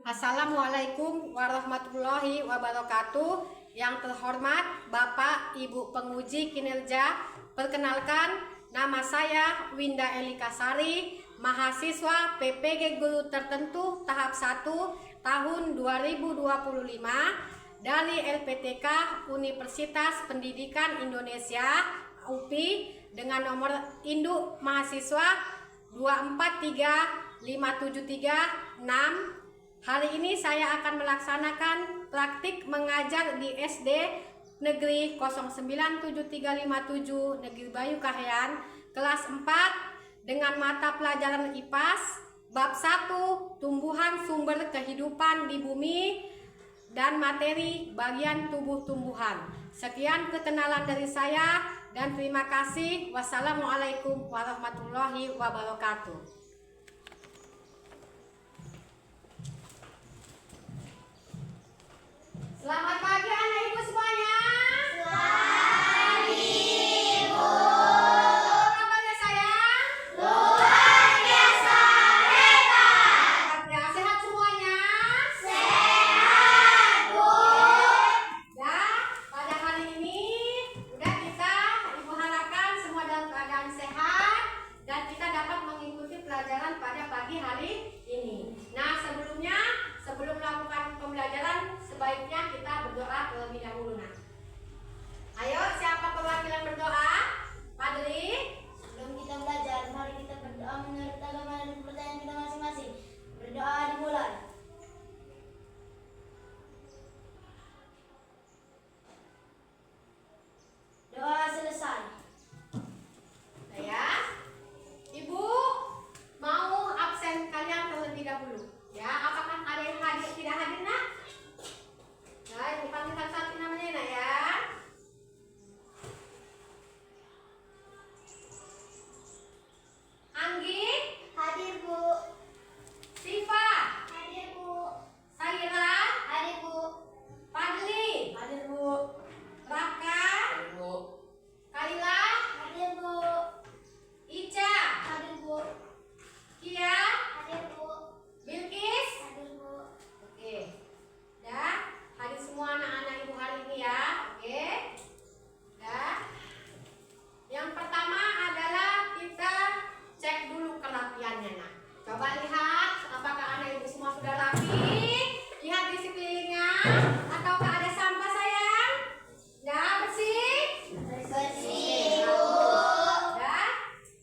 Assalamualaikum warahmatullahi wabarakatuh. Yang terhormat Bapak Ibu penguji kinerja, perkenalkan nama saya Winda Elikasari, mahasiswa PPG Guru Tertentu tahap 1 tahun 2025 dari LPTK Universitas Pendidikan Indonesia UPI dengan nomor induk mahasiswa 243573 Hari ini saya akan melaksanakan praktik mengajar di SD Negeri 097357 Negeri Bayu Kahyan kelas 4 dengan mata pelajaran IPAS bab 1 tumbuhan sumber kehidupan di bumi dan materi bagian tubuh tumbuhan. Sekian perkenalan dari saya dan terima kasih. Wassalamualaikum warahmatullahi wabarakatuh. Selamat pagi anak ibu semuanya. Selamat ibu. Kabarnya sayang? Luar biasa hebat. Ya, sehat semuanya? Sehat bu. Ya, pada hari ini kita ibu harapkan semua dalam keadaan sehat dan kita dapat mengikuti pelajaran pada pagi hari ini. Nah, sebelum melakukan pembelajaran sebaiknya kita berdoa terlebih dahulu. Nah, ayo siapa perwakilan berdoa? Padri. Sebelum kita belajar, mari kita berdoa menurut agama dan kepercayaan kita masing-masing. Berdoa dimulai. Doa selesai. Ya, ibu mau absen kalian terlebih dahulu. Ya, apakah ada yang hadir tidak hadir nak? Nah, ibu panggil satu namanya nak ya. Anggi, Hadir bu. Siva, Hadir bu. Saira, Hadir bu. Padli, Hadir bu. Raka, Kaila, Hadir bu. Ica, Hadir bu. Kia, Hadir bu. Bilkis. Hadir bu. Oke, dah hadir semua anak-anak ibu hari ini ya. Oke, dah. Yang pertama adalah kita cek dulu kerapiannya. Nah, coba lihat apakah anak ibu semua sudah rapi. Lihat di sekelilingnya, ataukah ada sampah sayang? Dah bersih. Bersih bu. Dah.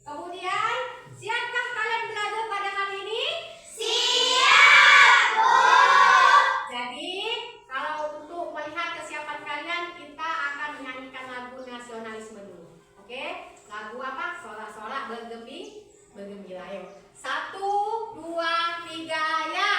Kemudian, siapkah kalian belajar pada hari ini? Siap bu. Jadi, kalau untuk melihat kesiapan kalian, kita akan menyanyikan lagu nasionalisme dulu. Oke? Lagu apa? Sorak-sorak bergembira. Ayo. 1, 2, 3, ya.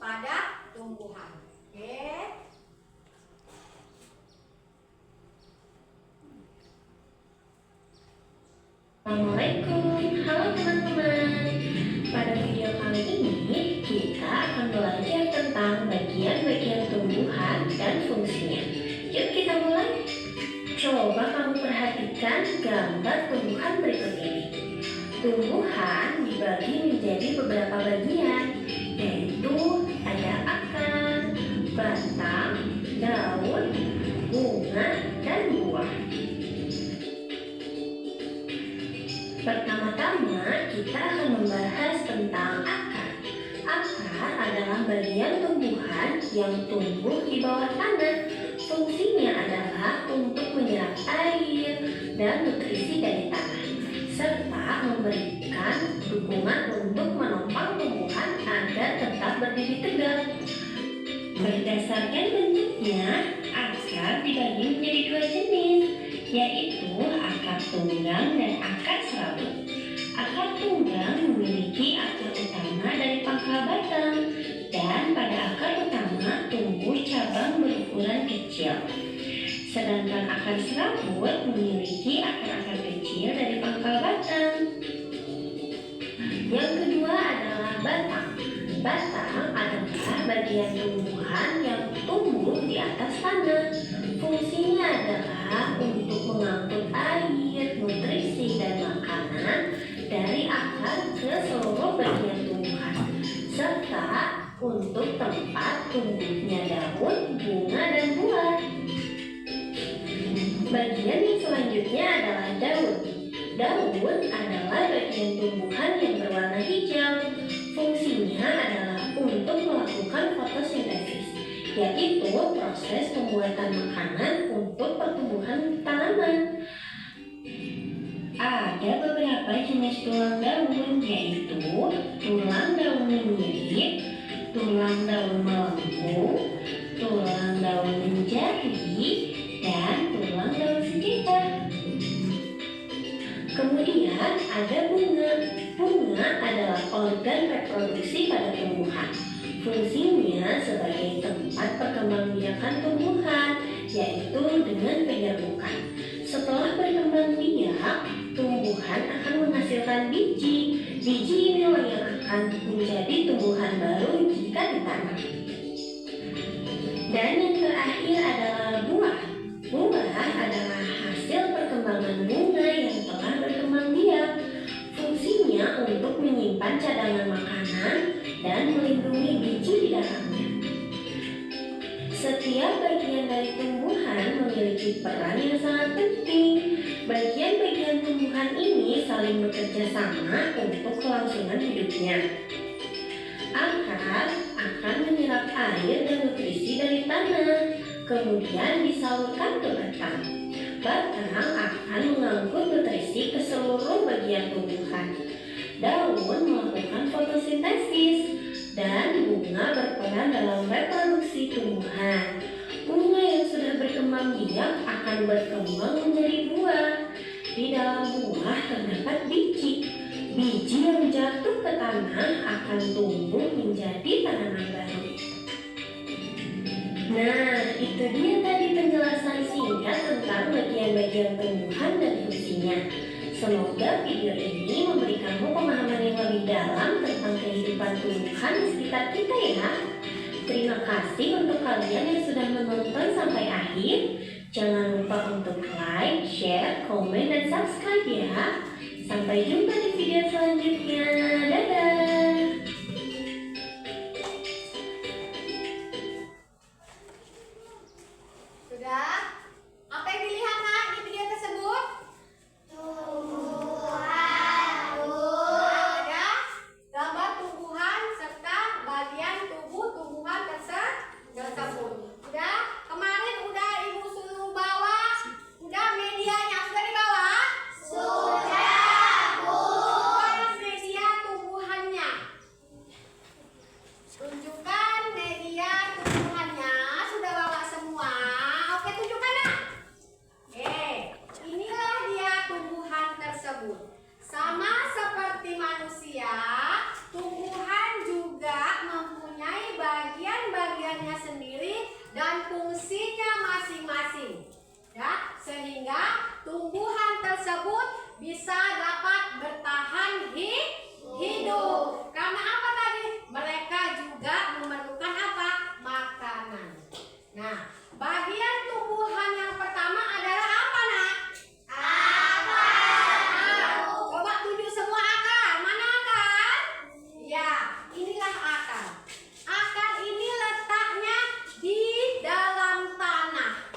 pada tumbuhan. Oke. Assalamualaikum, halo teman-teman. Pada video kali ini kita akan belajar tentang bagian-bagian tumbuhan dan fungsinya. Yuk kita mulai. Coba kamu perhatikan gambar tumbuhan berikut ini. Tumbuhan dibagi menjadi beberapa bagian, yaitu ada akar, batang, daun, bunga, dan buah. Pertama-tama kita akan membahas tentang akar. Akar adalah bagian tumbuhan yang tumbuh di bawah tanah. Fungsinya adalah untuk menyerap air dan nutrisi dari tanah, serta memberikan dukungan untuk menopang tumbuhan agar tetap berdiri tegak. Berdasarkan bentuknya, akar dibagi menjadi dua jenis, yaitu akar tunggang dan akar serabut. Akar tunggang memiliki akar utama dari pangkal batang, dan pada akar utama tumbuh cabang berukuran kecil. Sedangkan akar serabut memiliki akar-akar kecil dari pangkal batang. Yang kedua adalah batang. Batang adalah bagian tumbuhan yang tumbuh di atas tanah. Fungsinya adalah untuk mengangkut air, nutrisi, dan makanan dari akar ke seluruh bagian tumbuhan, serta untuk tempat tumbuhnya daun, bunga, dan buah. Bagian yang selanjutnya adalah daun. Daun adalah bagian tumbuhan yang berwarna hijau. Fungsinya adalah untuk melakukan fotosintesis, yaitu proses pembuatan makanan untuk pertumbuhan tanaman. Ada beberapa jenis tulang daun, yaitu tulang daun menyirip, tulang daun melengkung, tulang daun menjadi, dan tulang daun sekitar. Kemudian ada bunga. Bunga adalah organ reproduksi pada tumbuhan. Fungsinya sebagai tempat perkembangbiakan tumbuhan, yaitu dengan penyerbukkan. Setelah berkembang biak, tumbuhan akan menghasilkan biji. Biji inilah yang akan menjadi tumbuhan baru jika ditanam. Dan yang terakhir adalah buah. Buah adalah hasil perkembangan bunga yang telah berkembang biak. Fungsinya untuk menyimpan cadangan makanan dan melindungi biji di dalamnya. Setiap bagian dari tumbuhan memiliki peran yang sangat penting. Bagian-bagian tumbuhan ini saling bekerja sama untuk kelangsungan hidupnya. Akar akan menyerap air dan nutrisi dari tanah, kemudian disalurkan ke batang. Batang akan mengangkut nutrisi ke seluruh bagian tumbuhan. Daun melakukan fotosintesis, dan bunga berperan dalam reproduksi tumbuhan. Bunga yang sudah berkembang biak akan berkembang menjadi buah. Di dalam buah terdapat biji. Biji yang jatuh ke tanah akan tumbuh menjadi tanaman baru. Nah, itu dia tadi penjelasan singkat tentang bagian-bagian tumbuhan dan fungsinya. Semoga video ini memberikanmu pemahaman yang lebih dalam tentang kehidupan tumbuhan di sekitar kita ya. Terima kasih untuk kalian yang sudah menonton sampai akhir. Jangan lupa untuk like, share, komen, dan subscribe ya. Sampai jumpa di video selanjutnya. Dadah! Sudah? Apa yang dilihat nak di video tersebut? Ada gambar tumbuhan serta bagian tubuh tumbuhan tersebut. Udah? Kemarin udah ibu suruh bawa. Udah medianya sudah dibawa? Sudah, Bu. Media tumbuhannya. dan fungsinya masing-masing. Ya, sehingga tumbuhan tersebut bisa dapat bertahan hidup. Karena apa tadi? Mereka juga memerlukan apa? Makanan. Nah, bagian tumbuhan yang pertama adalah apa, Nak? Akar. Coba tunjuk semua akar. Mana akar? Ya, inilah akar. Akar ini letaknya di dalam tanah.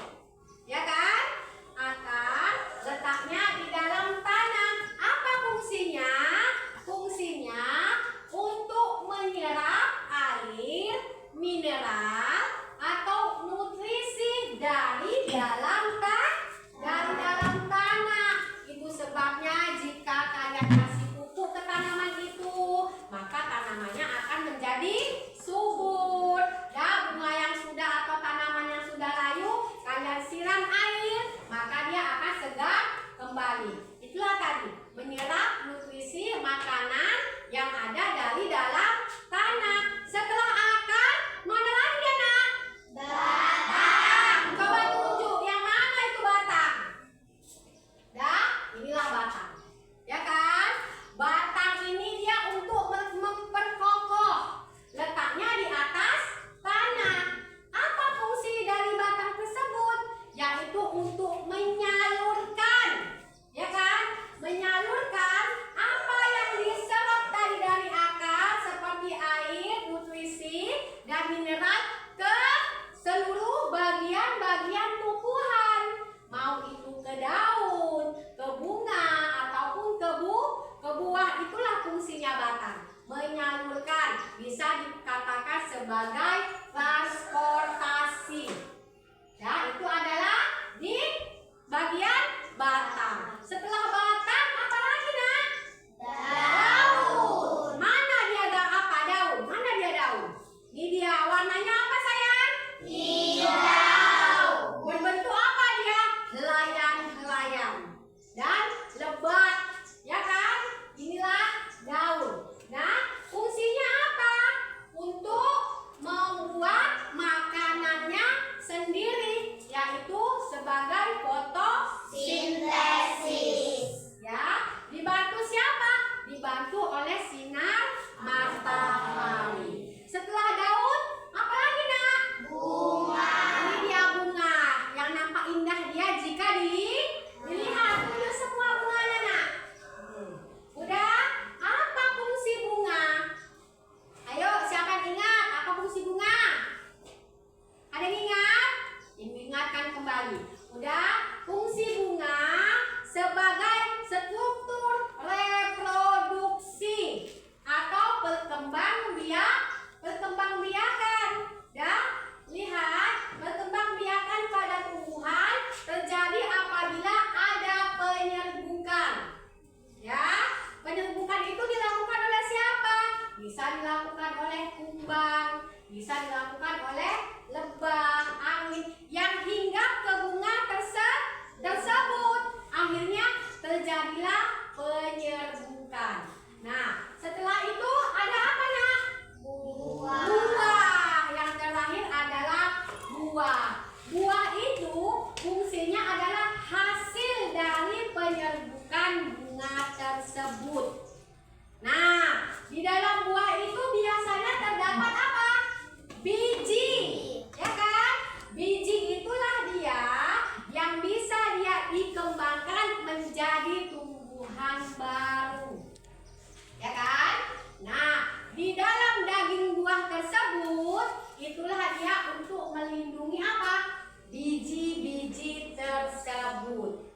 Ya kan? Akar letaknya di dalam tanah. Apa fungsinya? Fungsinya untuk menyerap air, mineral, atau nutrisi dari dalam tanah. Itu sebabnya jika kalian kasih pupuk ke tanaman itu, maka tanamannya akan menjadi subur. Ya, bunga yang sudah atau tanaman yang sudah layu, kalian siram air, maka dia akan segar kembali. Itulah tadi, menyerap nutrisi makanan yang ada dari dalam tanah. Setelah akar, mana lagi ya, Nak? Batang. Coba tunjuk yang mana itu batang. Ya, inilah batang. Ya kan? Batang ini dia untuk memperkokoh. Letaknya di atas tanah. Apa fungsi dari batang tersebut? Yaitu untuk menyalurkan. Ya kan? Menyalurkan apa yang diserap dari akar seperti air, nutrisi, dan mineral ke seluruh bagian-bagian tumbuhan. Mau itu ke daun, ke bunga, ataupun ke buah. Itulah fungsinya batang. Menyalurkan, bisa dikatakan sebagai transportasi. Ya, itu adalah di bagian batang. Setelah batang, apa lagi, Nak? Daun. Mana dia apa daun? Mana dia daun? Ini dia warnanya apa, sayang? Hijau. Berbentuk apa dia? Helaian-helaian dan lebat. Ya kan? Inilah daun. Nah, fungsinya apa? Untuk membuat makanannya sendiri, yaitu sebagai fotosintesis. Ya, dibantu siapa? Dibantu oleh sinar matahari. Setelah daun, apa lagi, Nak? Bunga. Ini dia bunga yang nampak indah dia jika dilihat. Tunjuk semua bunganya, Nak. Udah? Apa fungsi bunga? Ayo, siapa yang ingat apa fungsi bunga? Ada yang ingat? Ingatkan kembali. Udah? Fungsi bunga sebagai struktur reproduksi atau perkembangbiakan. Ya, lihat, perkembangbiakan pada tumbuhan terjadi apabila ada penyerbukan. Ya, penyerbukan itu dilakukan oleh siapa? Bisa dilakukan oleh kumbang, bisa dilakukan oleh lebah, angin yang hinggap ke bunga tersebut. Akhirnya terjadilah penyerbukan. Nah, setelah itu ada apa, Nak? Buah. Yang terakhir adalah buah. Buah itu fungsinya adalah hasil dari penyerbukan bunga tersebut. Nah, di dalam buah itu biasanya terdapat apa? Biji. Ya kan? Biji itulah dia yang bisa dia dikembangkan menjadi tumbuhan baru. Ya kan? Nah, di dalam daging buah tersebut itulah dia untuk melindungi apa? Biji-biji tersebut.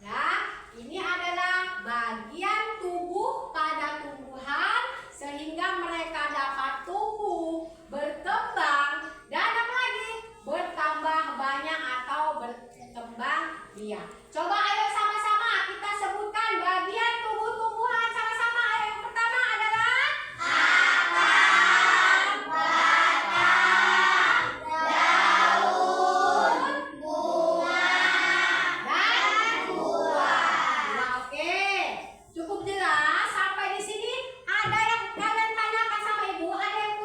Ya, ini adalah bagian tubuh pada tumbuhan sehingga mereka dapat tumbuh, berkembang, dan apa lagi? Bertambah banyak atau berkembang biak. Coba ayo sama-sama kita sebutkan bagian tubuh tumbuhan sama-sama. Ayo, yang pertama adalah akar, batang, daun, bunga, dan buah. Nah, oke. Cukup jelas sampai di sini. Ada yang kalian tanyakan sama ibu? Ada yang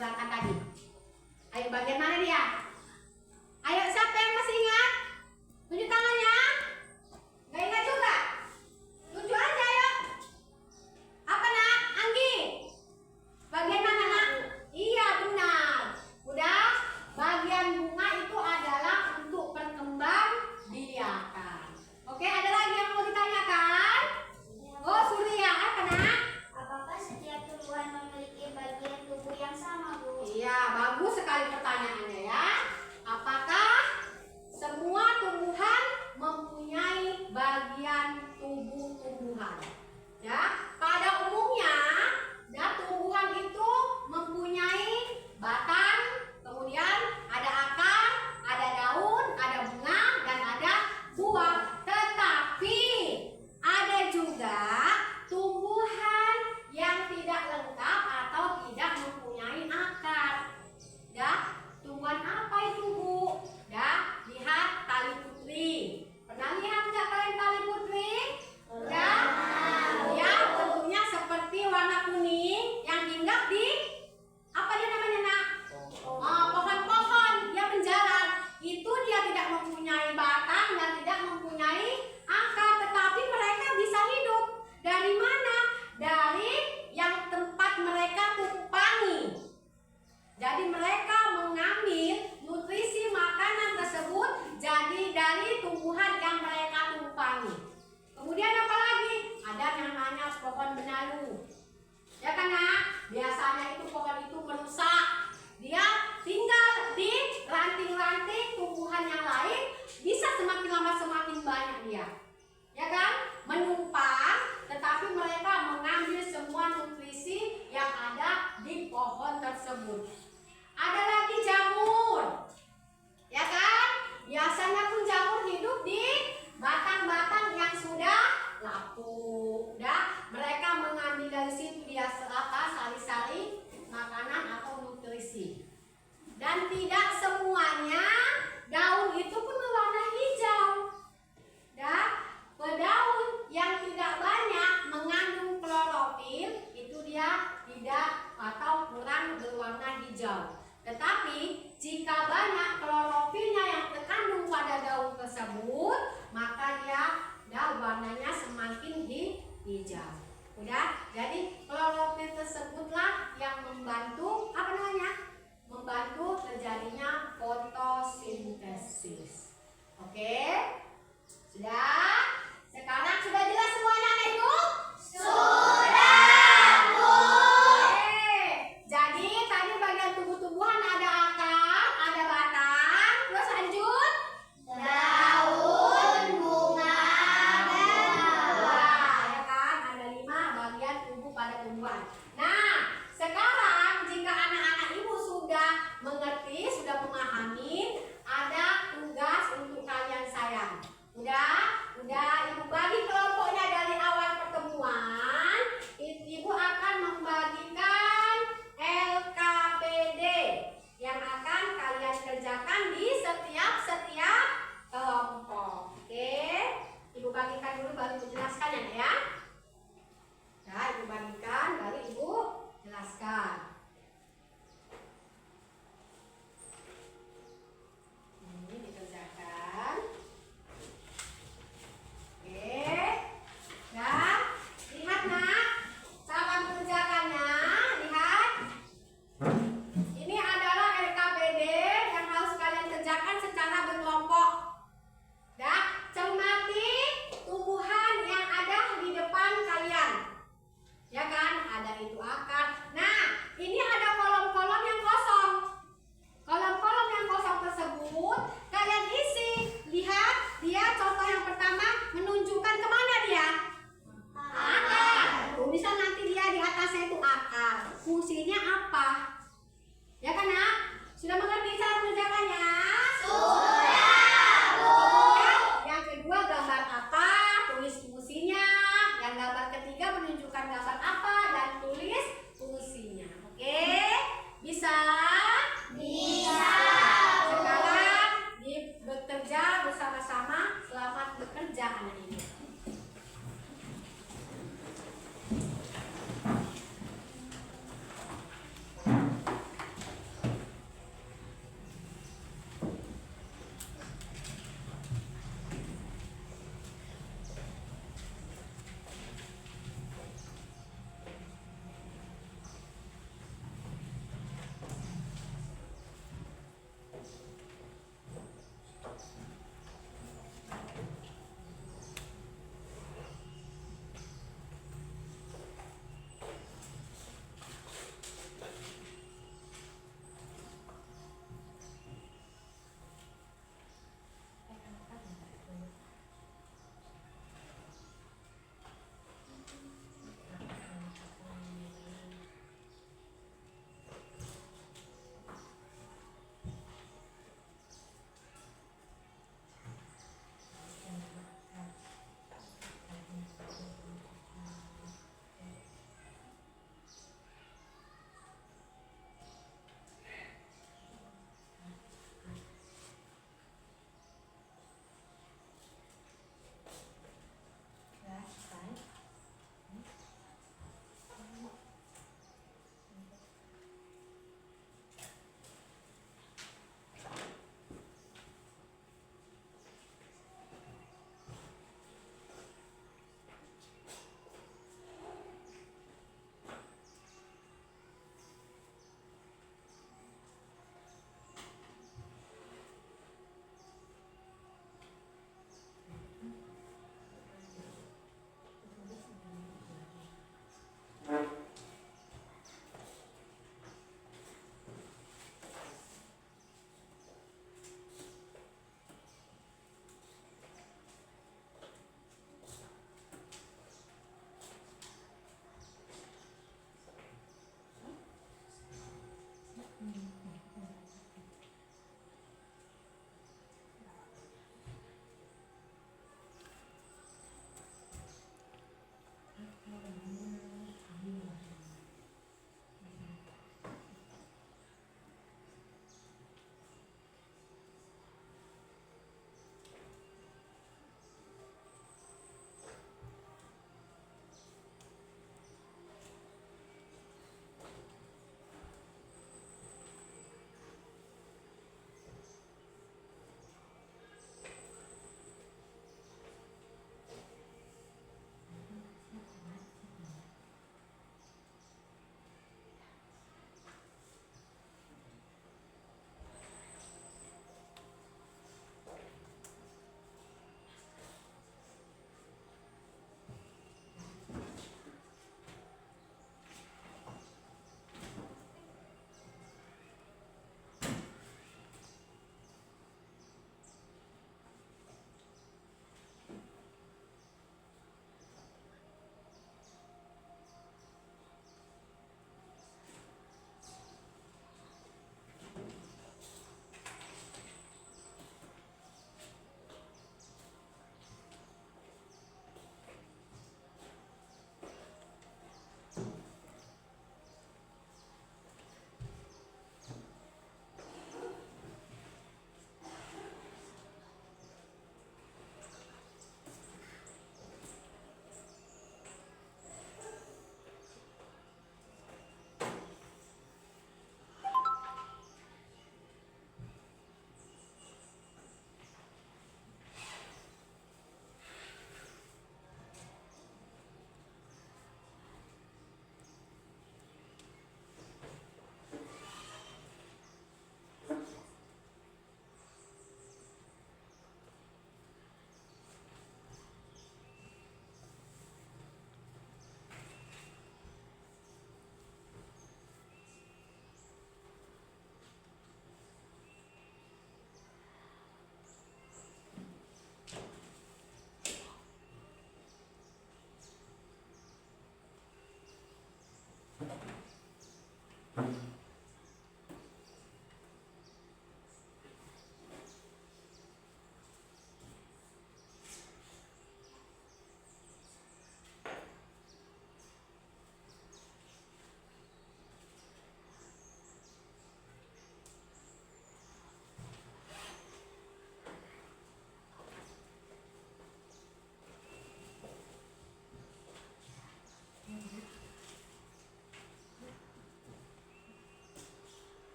berangkat tadi. Ayo, bagian mana dia? Ayo, siapa yang masih ingat? Tunjuk tangannya. Gak ingat juga? Tunjuk aja, ayo. Apa nak? Anggi? Bagian mana nak? Iya, benar. Udah, bagian bunga itu adalah untuk berkembang biakan. Oke, ada lagi yang mau ditanyakan? Oh, Surya, apa nak? Apakah setiap tumbuhan memiliki bagian tubuh yang sama, Bu? Iya, bagus sekali pertanyaannya ya. Apakah semua tumbuhan mempunyai bagian tubuh-tumbuhan? Ya, pada umumnya, ya, tumbuhan itu mempunyai batang, kemudian ada akar, ada daun, ada bunga, dan ada buah. Tetapi ada juga tumbuhan yang tidak lengkap atau tidak mempunyai akar. Ya, tumbuhan apa itu, Bu? Ya, lihat tali putri. Pernah lihat nggak kalian tali putri? Ya, ya, bentuknya seperti warna kuning yang hinggap di apa dia namanya nak? Pohon-pohon yang menjalar. Itu dia tidak mempunyai batang dan tidak mempunyai akar, tetapi mereka bisa hidup. Dari mana? Dari yang tempat mereka tumpangi. Jadi mereka mengambil nutrisi makanan tersebut jadi dari tumbuhan yang mereka tumpangi. Kemudian apa lagi? Ada yang namanya pohon benalu. Ya kan nak? Biasanya itu pohon itu merusak. Dia tinggal di ranting-ranting tumbuhan yang lain, bisa semakin lama semakin banyak dia. Ya kan? Menumpang, tetapi mereka mengambil semua nutrisi yang ada di pohon tersebut. Ada lagi jamur. Ya kan? Biasanya pun jamur hidup di batang-batang yang sudah lapuk. Ya, mereka mengambil dari situ dia sari-sari makanan atau nutrisi. Dan tidak semuanya daun itu pun berwarna hijau. Ya, daun yang tidak banyak mengandung klorofil itu dia tidak atau kurang berwarna hijau.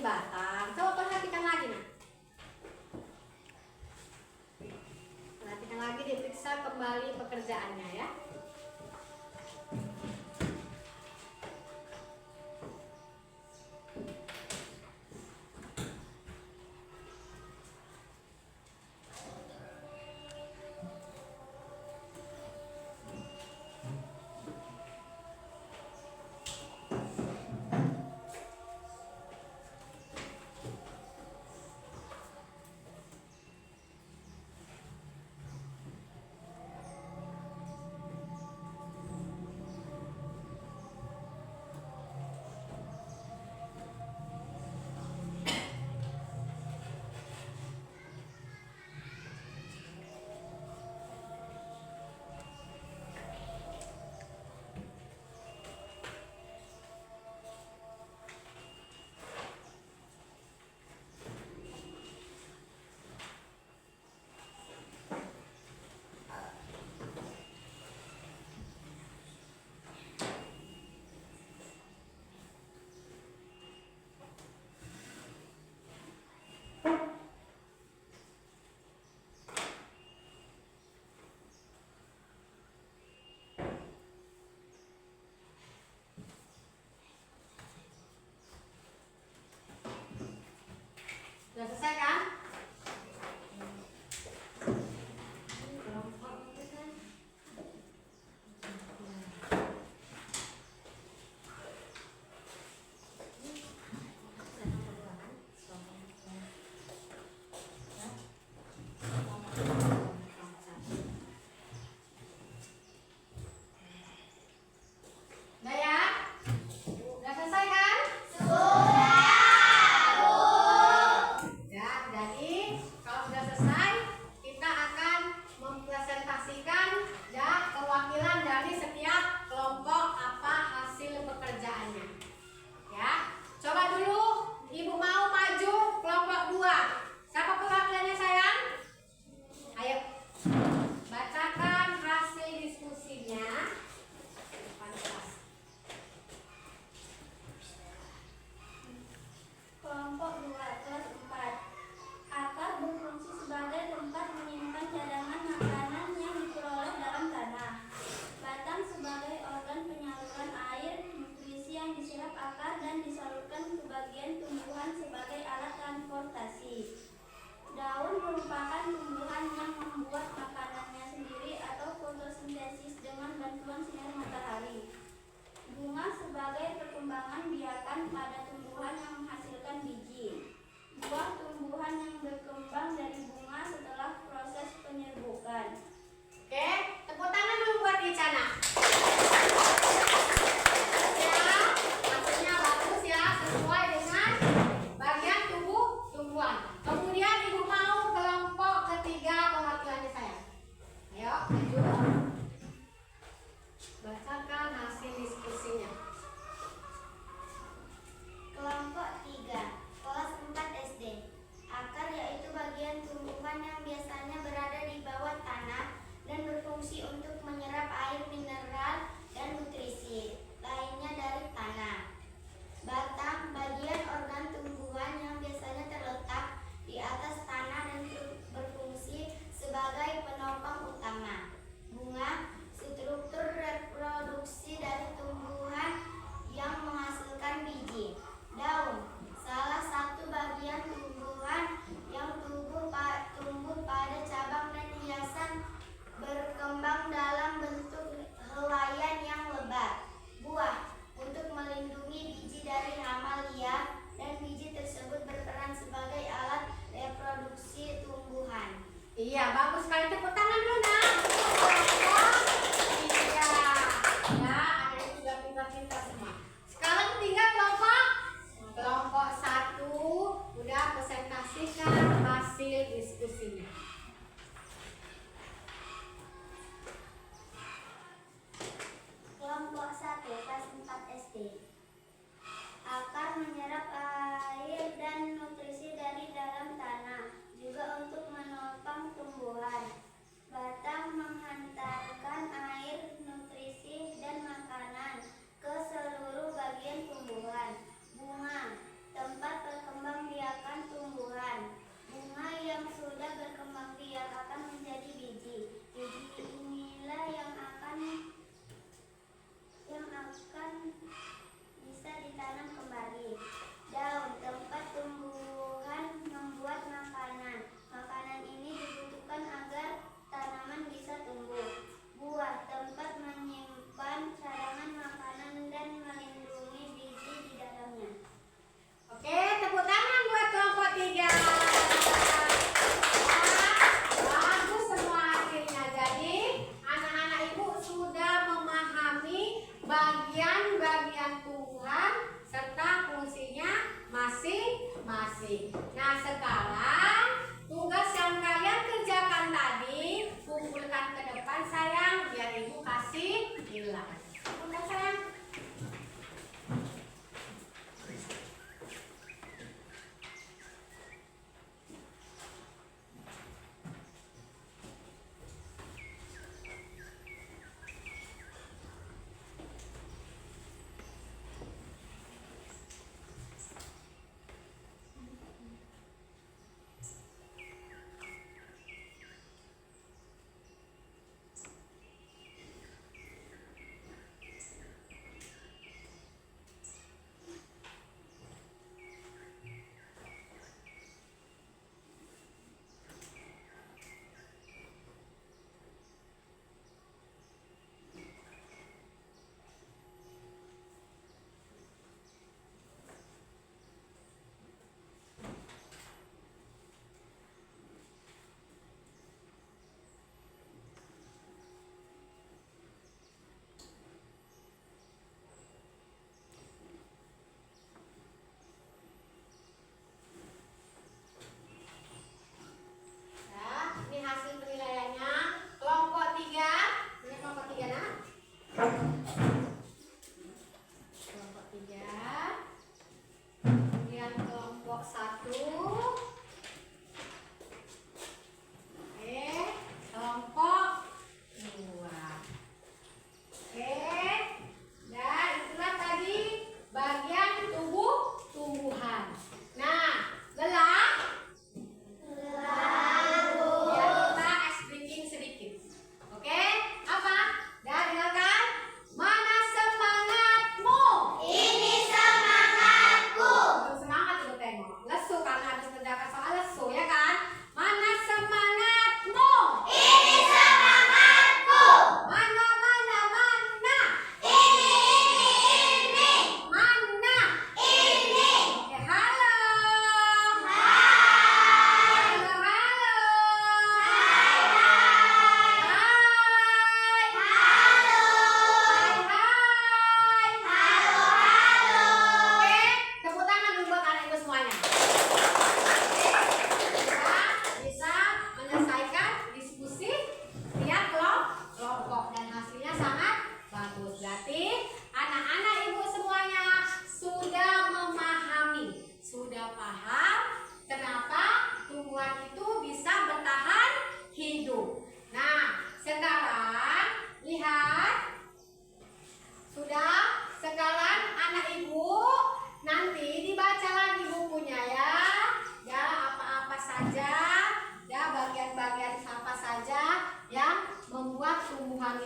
batang. Coba perhatikan lagi, Nak. Perhatikan lagi, diperiksa kembali pekerjaannya ya. Sudah selesai kan? Udah ya? Udah selesai kan? Ya, jadi kalau sudah selesai, kita akan mempresentasikan ya perwakilan dari setiap kelompok apa hasil pekerjaannya. Ya, coba dulu Ibu mau maju kelompok 2. Siapa perwakilannya sayang? Ayo, bacakan hasil diskusinya. Depan kelas. Kelompok 2 kelas 4. Akar berfungsi sebagai tempat menyimpan cadangan makanan yang diperoleh dalam tanah. Batang sebagai organ penyaluran air nutrisi yang diserap akar dan disalurkan ke bagian tumbuhan sebagai alat transportasi. Daun merupakan tumbuhan yang membuat makanannya sendiri atau fotosintesis dengan bantuan sinar matahari. Bunga sebagai perkembangan biakan pada tumbuhan yang menghasilkan biji. Buah tumbuhan yang berkembang dari bunga setelah proses penyerbukan. Oke, tepuk tangan dulu buat Icana. Ya, hasilnya bagus ya, sesuai dengan bagian tubuh tumbuhan. Kemudian Ibu mau kelompok masih. Nah, sekarang tugas yang kalian kerjakan tadi kumpulkan ke depan sayang, biar ibu kasih nilai. Kumpulkan sayang.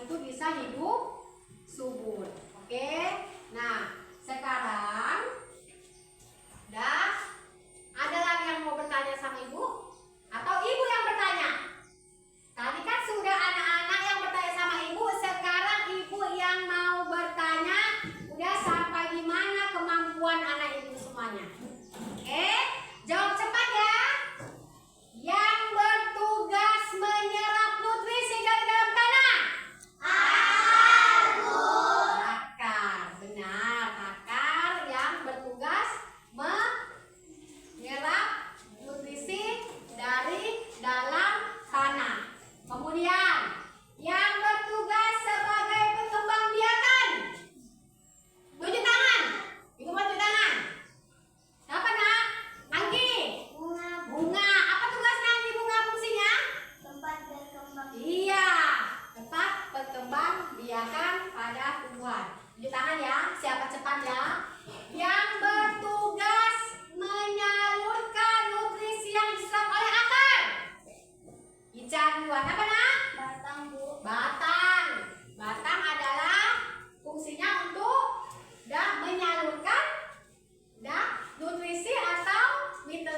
Itu bisa hidup subur. Oke. Nah, sekarang dah ada lagi yang mau bertanya sama ibu? Atau ibu yang bertanya? Tadi kan sudah anak-anak yang bertanya sama ibu, sekarang ibu yang mau bertanya. Udah sampai di mana kemampuan anak ibu semuanya? Oke, jawab cepat ya. Yang bertugas menyerap nutrisi dari dalam tanah. Akar, benar. Akar yang bertugas menyerap nutrisi dari dalam tanah. Kemudian yang bertugas sebagai pengembang biakan. Tunjuk tangan. Ibu mau tunjuk tangan. Siapa nak? Anggi. Bunga. Apa tugasnya Anggi bunga fungsinya? Tempat berkembang. Iya, tempat berkembang biakan pada tumbuhan. Tunjuk tangan ya, siapa cepat ya. Yang bertugas menyalurkan nutrisi yang diserap oleh akar. Ica duluan, apa nak? Batang, Bu. Batang. Batang adalah fungsinya untuk menyalurkan nutrisi atau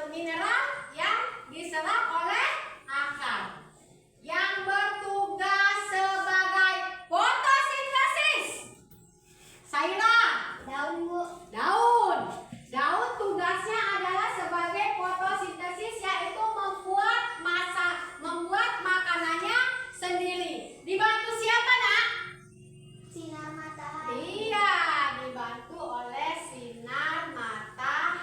mineral yang diserap oleh akar. Yang bertugas sebagai fotosintesis. Saira. Daun, Bu. Daun. Daun tugasnya adalah sebagai fotosintesis, yaitu membuat makanannya sendiri. Dibantu siapa nak? Sinar matahari. Iya, dibantu oleh sinar matahari.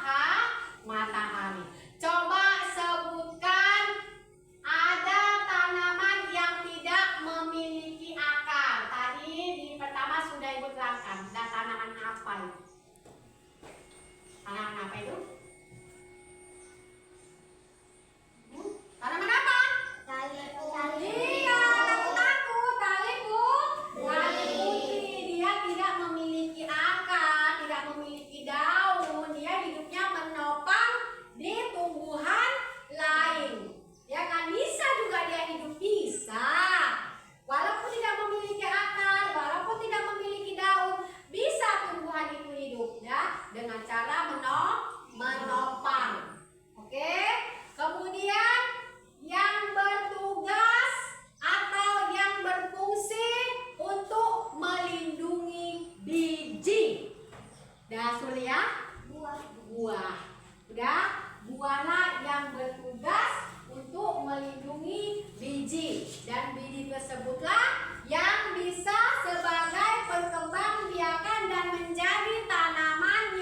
buahlah yang bertugas untuk melindungi biji, dan biji tersebutlah yang bisa sebagai perkembangbiakan dan menjadi tanaman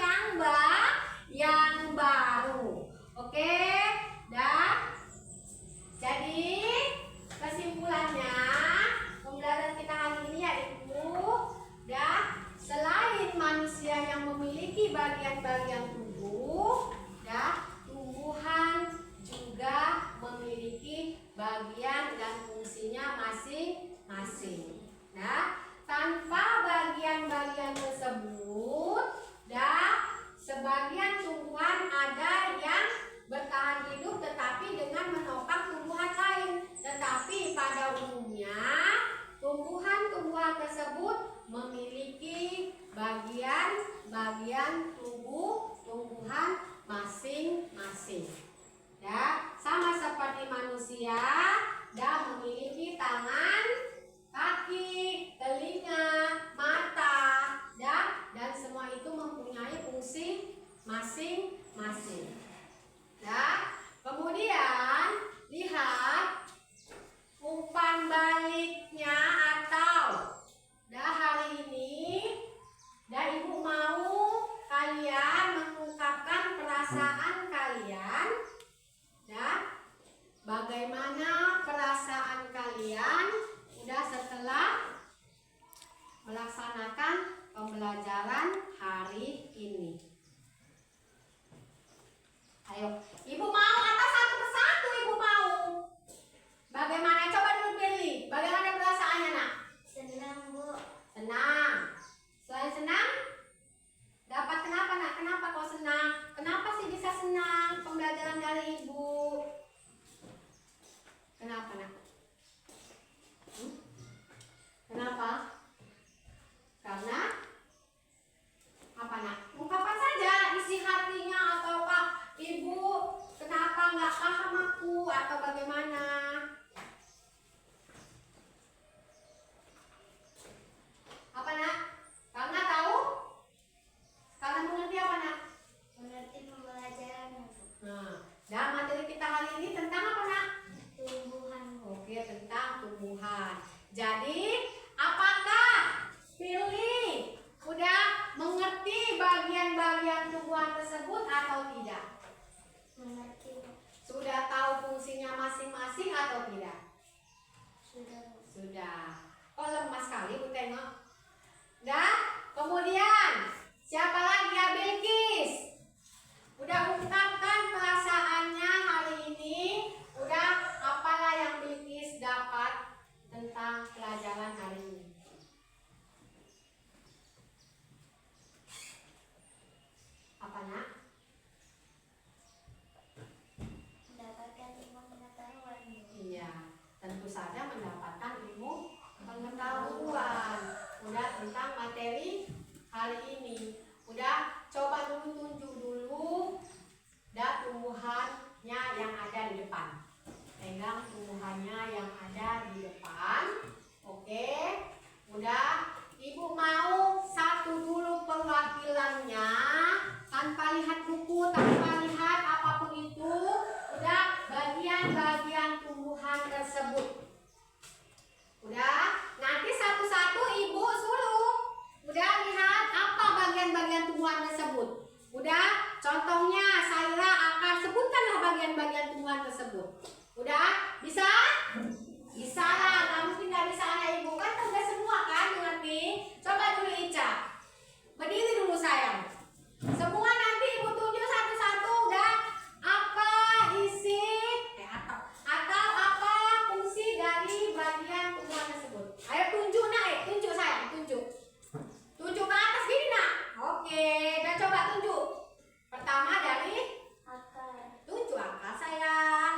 yang baru. Oke, dan jadi kesimpulannya pembelajaran kita hari ini yaitu selain manusia yang memiliki bagian-bagian tubuh, tumbuhan juga memiliki bagian dan fungsinya masing-masing. Tanpa bagian-bagian tersebut, sebagian tumbuhan ada yang bertahan hidup tetapi dengan menopang tumbuhan lain. Tetapi pada umumnya tumbuhan-tumbuhan tersebut memiliki bagian-bagian tubuh tumbuhan masing-masing. Sama seperti manusia, memiliki tangan, kaki, telinga, mata, dan semua itu mempunyai fungsi masing-masing. Kemudian lihat umpan baliknya, atau hari ini Ibu mau kalian mengungkapkan perasaan kalian. Bagaimana perasaan kalian setelah melaksanakan pembelajaran hari ini? Ayo, Ibu mau atau satu persatu Ibu mau? Bagaimana? Coba dulu pilih. Bagaimana perasaannya, Nak? Senang, Bu. Senang. Selain senang, dapat kenapa, Nak? Kenapa kau senang? Kenapa sih bisa senang pembelajaran dari Ibu? Kenapa, Nak? Kenapa? Karena apa, Nak? Ungkapkan saja isi hatinya, ataukah Ibu kenapa nggak paham aku, atau bagaimana? Apa, Nak? Karena tahu? Karena mengerti apa, Nak? Mengerti pembelajarannya, Bu. Dan materi kita hari ini tentang apa, Nak? Tumbuhan, Bu. Oke, tentang tumbuhan. Jadi, apakah pilih udah mengerti bagian-bagian tumbuhan tersebut atau tidak? Mengerti, Bu. Sudah tahu fungsinya masing-masing atau tidak? Sudah, Bu. Sudah. Oh, lemah sekali Bu tengok. Kemudian siapa lagi ya? Bilkis. Udah ungkapkan perasaannya hari ini. Udah apalah yang Bilkis dapat tentang pelajaran hari ini? Apa, Nak? Mendapatkan ilmu pengetahuan, Bu. Iya, tentu saja mendapatkan ilmu pengetahuan. Udah tentang materi hari ini. Udah coba dulu tunjuk dulu tumbuhannya yang ada di depan. Pegang tumbuhannya yang ada di depan. Oke. Udah, Ibu mau satu dulu perwakilannya tanpa lihat buku, tanpa lihat apapun itu. Udah bagian-bagian tumbuhan tersebut. Udah, nanti satu-satu Ibu suruh. Udah lihat apa bagian-bagian tumbuhan tersebut. Udah, contohnya Saira akan sebutkanlah bagian-bagian tumbuhan tersebut. Udah, bisa? Bisa lah, nggak mungkin nggak bisa anak Ibu. Kan udah semua kan mengerti? Coba dulu Ica. Berdiri dulu sayang. Semua nanti Ibu tunjuk satu-satu. Udah, apa isi atau apa fungsi dari bagian tumbuhan tersebut. Ayo tunjuk, Nak. Tunjuk sayang, tunjuk. Tunjuk ke atas gini, Nak. Oke, dan coba tunjuk. Pertama dari Akar. tunjuk akar sayang.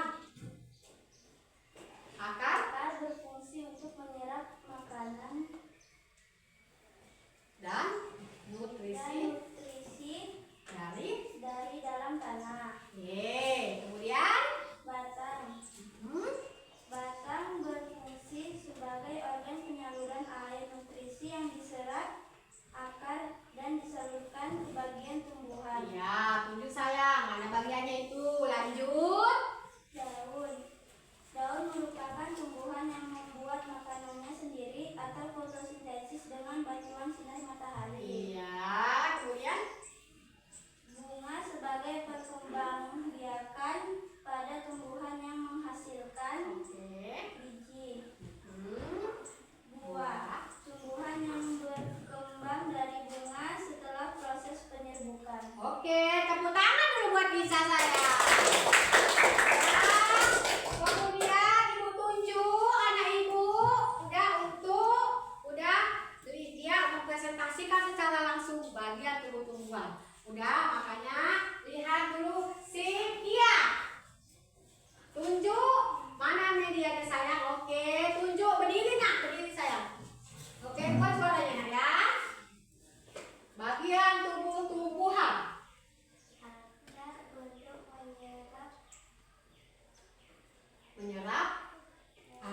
menyerap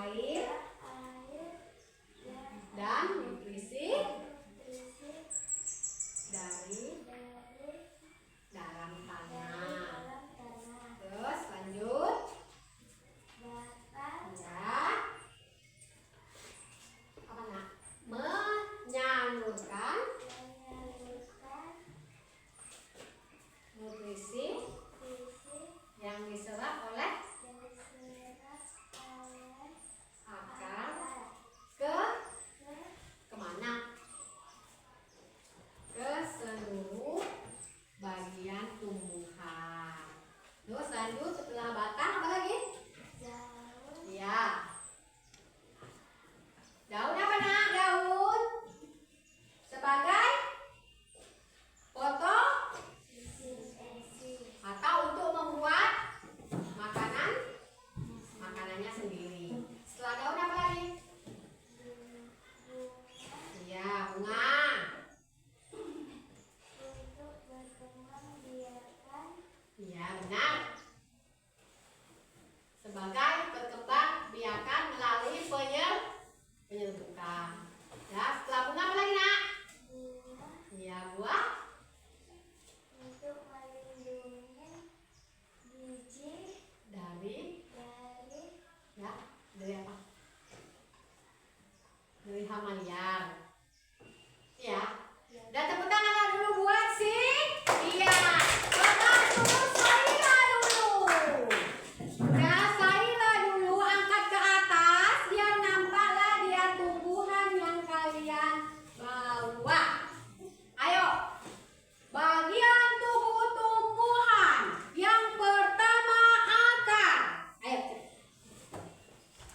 air dan nutrisi dari dalam tanah. Terus lanjut. Ya. Apa nak? Menyalurkan nutrisi yang diserap oleh akar ke kemana? Ke seluruh bagian tumbuhan. Terus lanjut, setelah batang apa lagi? Ya. Daun apa nak? Daun sebagai potong atau untuk membuat makanannya sendiri. Setelah daun apa lagi? Ya, bunga. Ya, benar. Sebagai berkembang biakan melalui penyerbukan. Ya, setelah bunga apa lagi nak? Ya, buah. Untuk melindungi biji Dari ya, dari apa? Dari hama liar. Ya. Dan tepuk tangan lah dulu buat si. Iya. Bapak dulu Saira dulu. Ya, Saira dulu angkat ke atas biar nampaklah dia tumbuhan yang kalian bawa. Ayo. Bagian tubuh tumbuhan yang pertama akar. Ayo.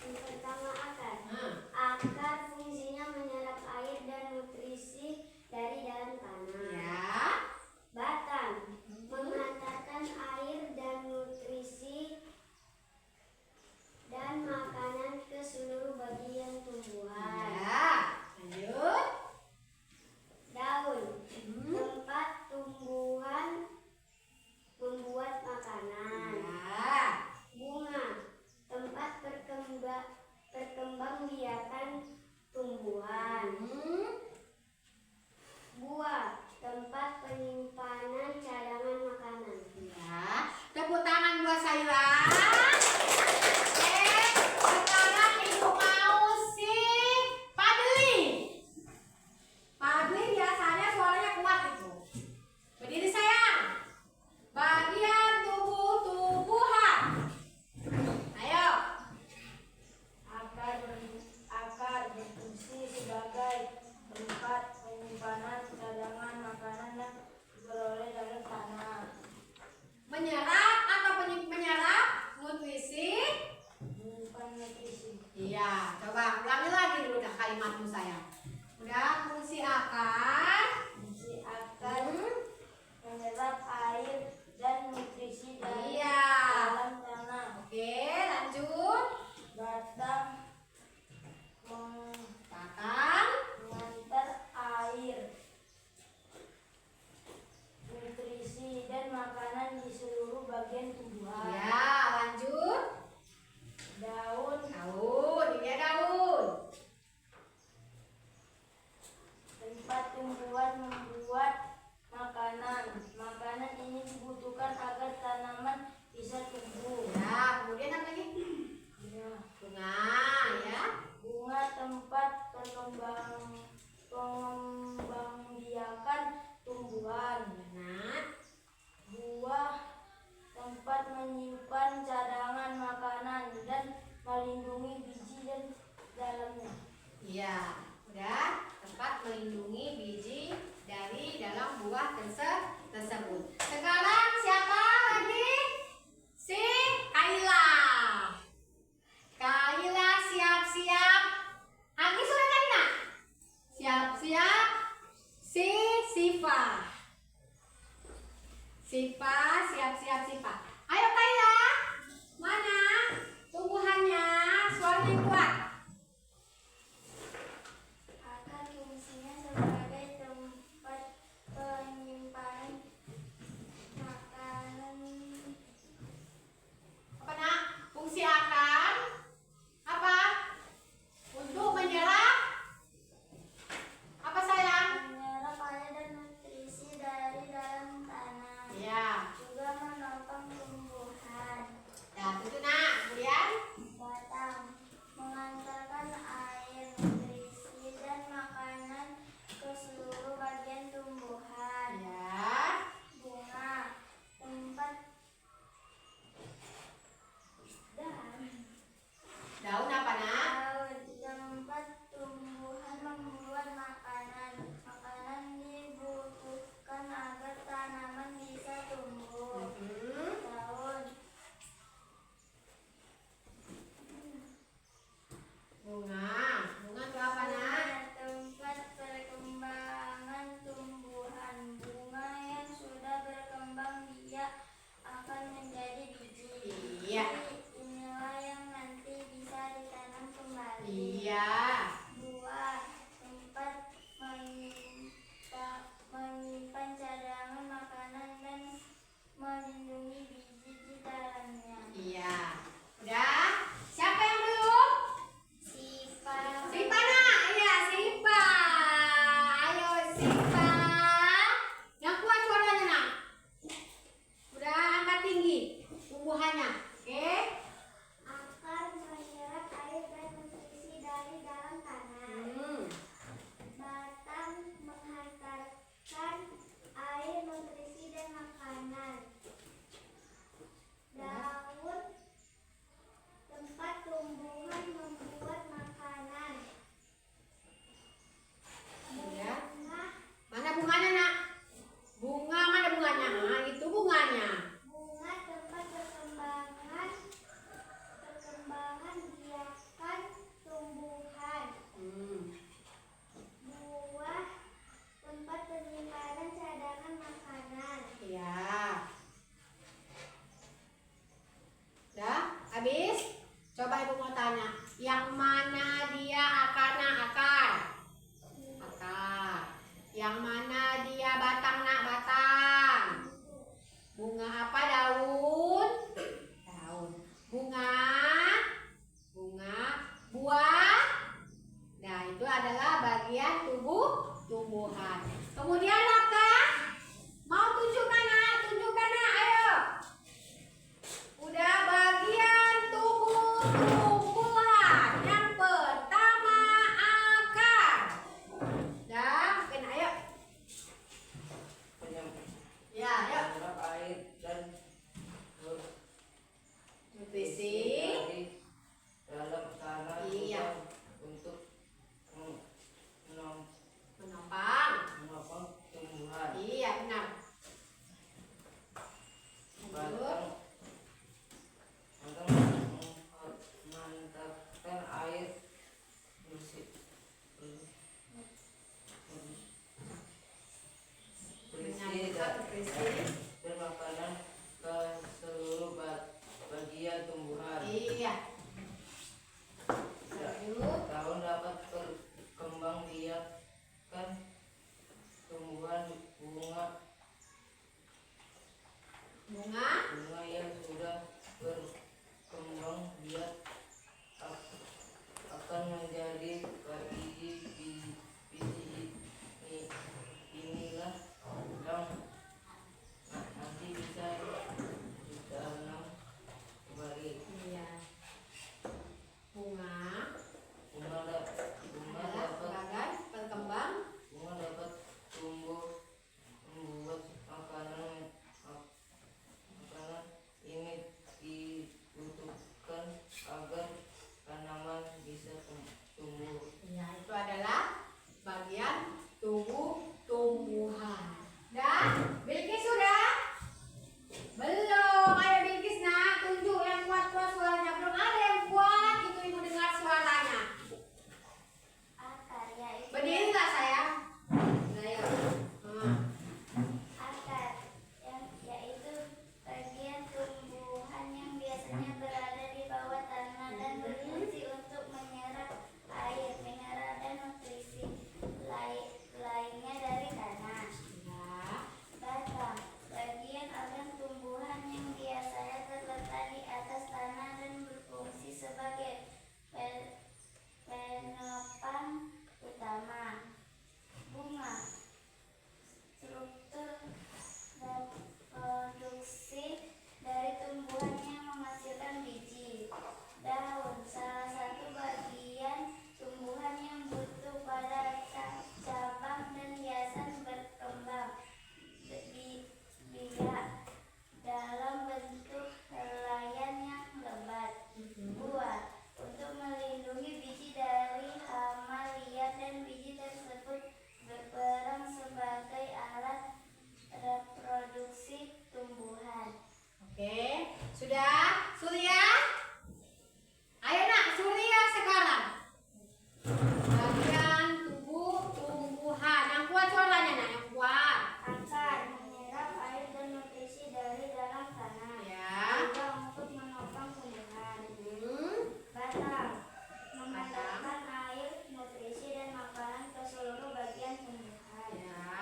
yang pertama akar. Nah. Akar fungsinya menyerap air dan nutrisi dari dalam tanah. Ya. Batang mengantarkan air dan nutrisi dan makanan ke seluruh bagian tumbuhan. Ya. Lanjut. Daun tempat tumbuhan membuat makanan. Ya. Bunga tempat perkembangbiakan tumbuhan. Buah tempat penyimpanan cadangan makanan. Ya. Tepuk tangan buat Saira. Sekarang ibu mau si Padli. Padli biasanya suaranya kuat itu. Berdiri sayang. Bagian tubuh tumbuhan. Ayo. Akar berfungsi sebagai tempat penyimpanan cadangan makanan yang diperoleh dari tanah. Menyerap atau menyerap nutrisi. Menyimpan nutrisi. Iya, coba ulangi lagi dulu dah kalimatmu sayang. Udah, fungsi akar. Fungsi akar menyerap air dan nutrisi dari Iya. dalam tanah. Oke, lanjut. Batang Batang. mengantar air, nutrisi dan makanan di seluruh bagian tumbuhan. Ya, lanjut. Daun Daun, ini ada daun. tempat tumbuhan membuat makanan. Makanan ini dibutuhkan agar tanaman bisa tumbuh. Ya, kemudian apa lagi? Ya. Bunga, ya. Bunga tempat pengembangbiakan tumbuhan. Benar. Buah tempat menyimpan cadangan makanan dan melindungi biji dan dalamnya. Iya, udah. Tempat melindungi biji dari dalam buah tersebut. Sekarang siapa lagi? Si Kaila. Kaila siap-siap. Anggi sudah tadi nak? Siap-siap. Si Siva. Siva, siap-siap Siva. Ayo Kaila. Mana tumbuhannya? Suaranya kuat. Akar fungsinya sebagai tempat penyimpanan makanan. Apa nak? Fungsi akar Yang mana dia akarnya akar? Akar. Yang mana dia batangnya batang? Bunga apa? Daun. Daun. Bunga. Bunga. Buah. Nah, itu adalah bagian tumbuhan. Kemudian apa? Mau tunjukkan nak? Tunjukkan nak, ayo. Udah bagian tumbuhan. Yang pertama akar. Dah, mungkin ayo. Ya, ayo. Menyerap air dan Nutrisi. dari dalam tanah Iya. untuk Menopang. menopang tumbuhan. Iya, benar. Lanjut. Batang mantapkan air bersih Menyambungkan nutrisi. dan makanan ke seluruh bagian tumbuhan. Iya. Lanjut. Daun dapat berkembang biakkan tumbuhan bunga yang sudah berkembang biak akan menjadi biji inilah yang nanti bisa ditanam kembali. Iya. Bunga Bunga adalah sebagai berkembang. tumbuh membuat makanan ini dibutuhkan agar tanaman bisa tumbuh. Iya, itu adalah bagian tumbuhan. Dan Bilkis sudah? Belum. Ayo Bilkis nak, tunjuk yang kuat-kuat suaranya. Belum ada yang kuat, itu ibu dengar suaranya. Akar yaitu Berdiri nggak sayang? Ayo. akar yaitu bagian tumbuhan yang biasanya berada di bawah tanah dan berfungsi untuk menyerap air, mineral dan nutrisi lainnya dari tanah. Ya. Batang, bagian organ tumbuhan yang biasanya terletak di atas tanah dan berfungsi sebagai penopang utama. Bunga, struktur dan produksi dari tumbuhan yang menghasilkan biji. Daun, salah satu bagian tumbuhan yang butuh pada cabang dan hiasan berkembang biak dalam bentuk helaian yang lebat. Buah, untuk melindungi biji dari hama liar dan biji tersebut berperan sebagai alat reproduksi tumbuhan. Oke, sudah? Surya? Ayo nak, Surya sekarang. Bagian tumbuhan. Yang kuat suaranya nak, yang kuat. Akar, menyerap air dan nutrisi dari dalam tanah. Ya. Juga untuk menopang tumbuhan. Hmm. Batang, memantapkan air, nutrisi dan makanan ke seluruh bagian tumbuhan. Ya.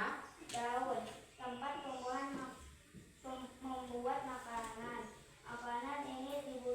Daun, tempat tumbuhan membuat makanan. Makanan ini dibutuhkan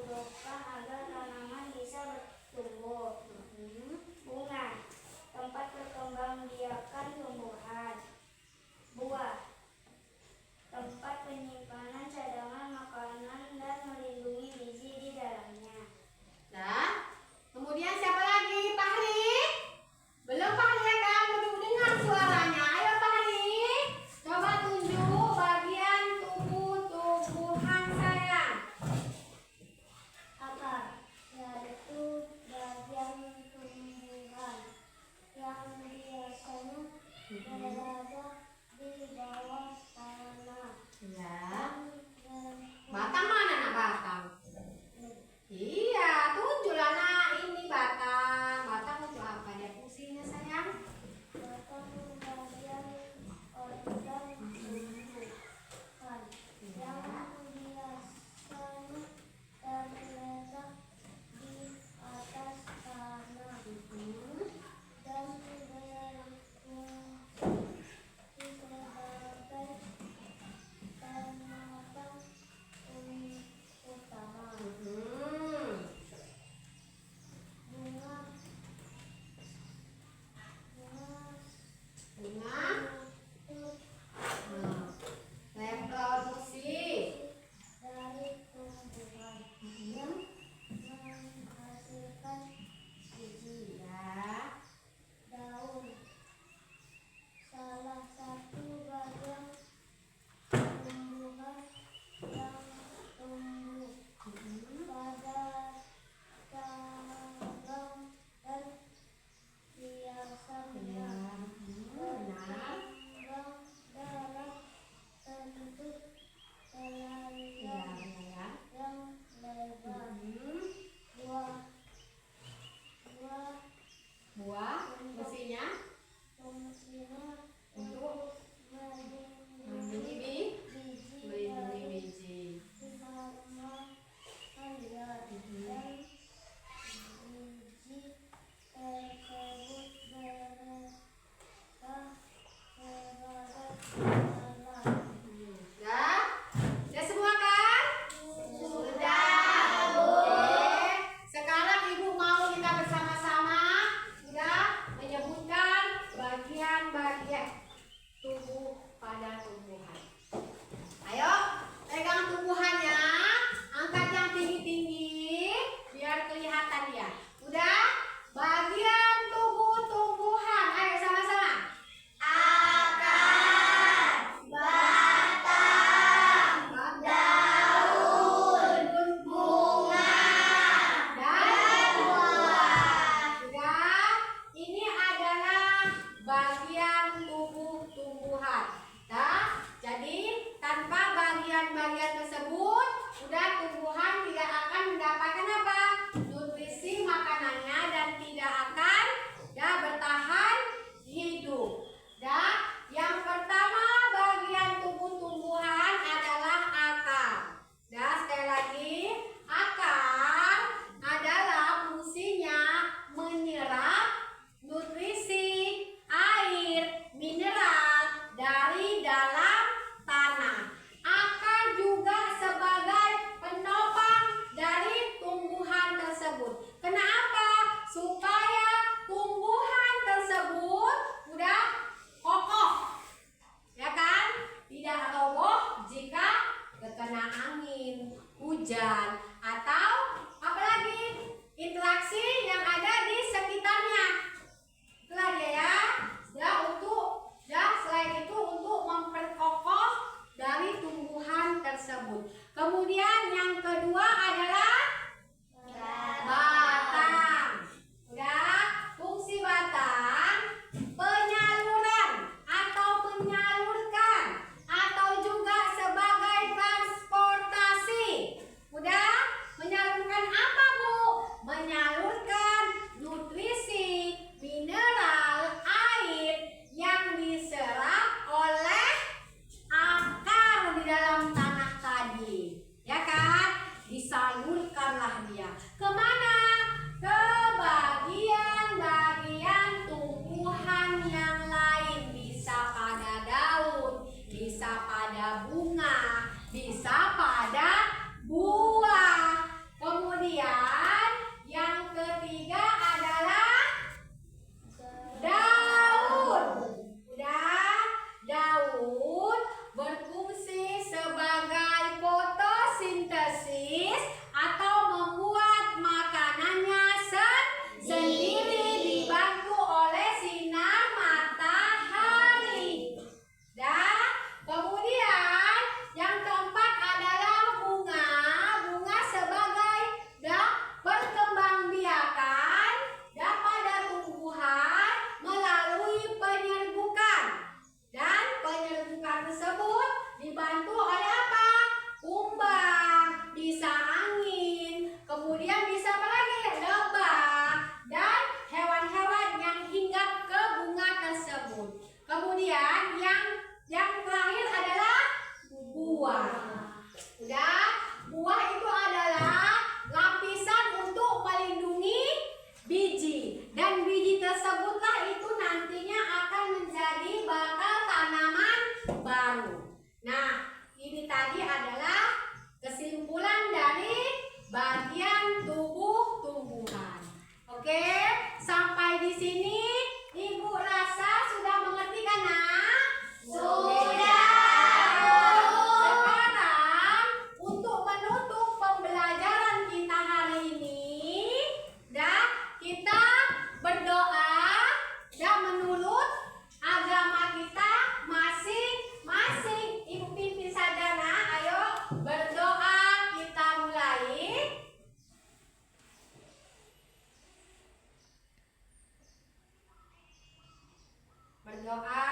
berdoa.